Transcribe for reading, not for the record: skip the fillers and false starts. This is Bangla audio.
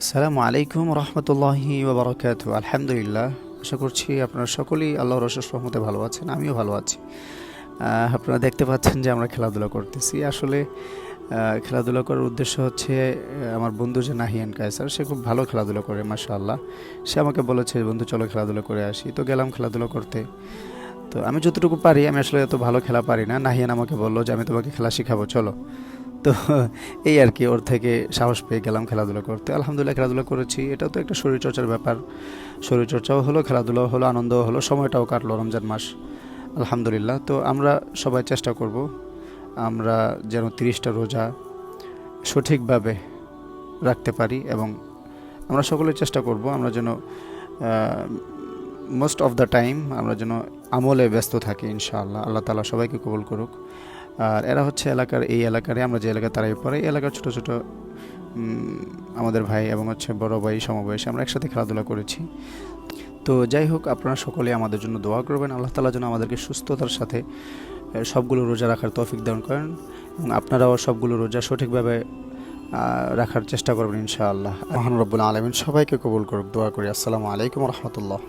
আসসালামু আলাইকুম রহমতুল্লাহি ওবরাকাতুহু। আলহামদুলিল্লাহ, আশা করছি আপনারা সকলেই আল্লাহর অশেষ রহমতে ভালো আছেন। আমিও ভালো আছি। আপনারা দেখতে পাচ্ছেন যে আমরা খেলাধুলা করতেছি। আসলে খেলাধুলা করার উদ্দেশ্য হচ্ছে, আমার বন্ধু যে নাহিয়ান কায়সার, সে খুব ভালো খেলাধুলা করে মাশাআল্লাহ। সে আমাকে বলেছে, বন্ধু চলো খেলাধুলা করে আসি। তো গেলাম খেলাধুলা করতে। তো আমি যতটুকু পারি, আমি আসলে এত ভালো খেলা পারি না। নাহিয়ান আমাকে বললো যে আমি তোমাকে খেলা শিখাবো, চলো। তো এই আর কি, ওর থেকে সাহস পেয়ে গেলাম খেলাধুলা করতে। আলহামদুলিল্লাহ খেলাধুলা করেছি। এটাও তো একটা শরীরচর্চার ব্যাপার। শরীরচর্চাও হলো, খেলাধুলাও হলো, আনন্দও হলো, সময়টাও কাটলো রমজান মাস। আলহামদুলিল্লাহ। তো আমরা সবাই চেষ্টা করব আমরা যেন 30টা রোজা সঠিকভাবে রাখতে পারি, এবং আমরা সকলে চেষ্টা করব আমরা যেন মোস্ট অফ দ্য টাইম আমরা যেন আমলে ব্যস্ত থাকি ইনশাআল্লাহ। আল্লাহ তাআলা সবাইকে কবুল করুক। আর এরা হচ্ছে এই এলাকারে, আমরা যে এলাকায় তারাই পড়ে, এই এলাকার ছোট ছোট আমাদের ভাই এবং হচ্ছে বড় ভাই সমবয়সী, আমরা একসাথে খেলাধুলা করেছি। তো যাই হোক, আপনারা সকলে আমাদের জন্য দোয়া করবেন। আল্লাহ তাআলা যেন আমাদেরকে সুস্থতার সাথে সবগুলো রোজা রাখার তৌফিক দান করেন, এবং আপনারাও সবগুলো রোজা সঠিকভাবে রাখার চেষ্টা করবেন ইনশাআল্লাহ। মহান রব্বুল আলামিন সবাইকে কবুল করুক, দোয়া করি। আসসালামু আলাইকুম রহমতুল্লাহ।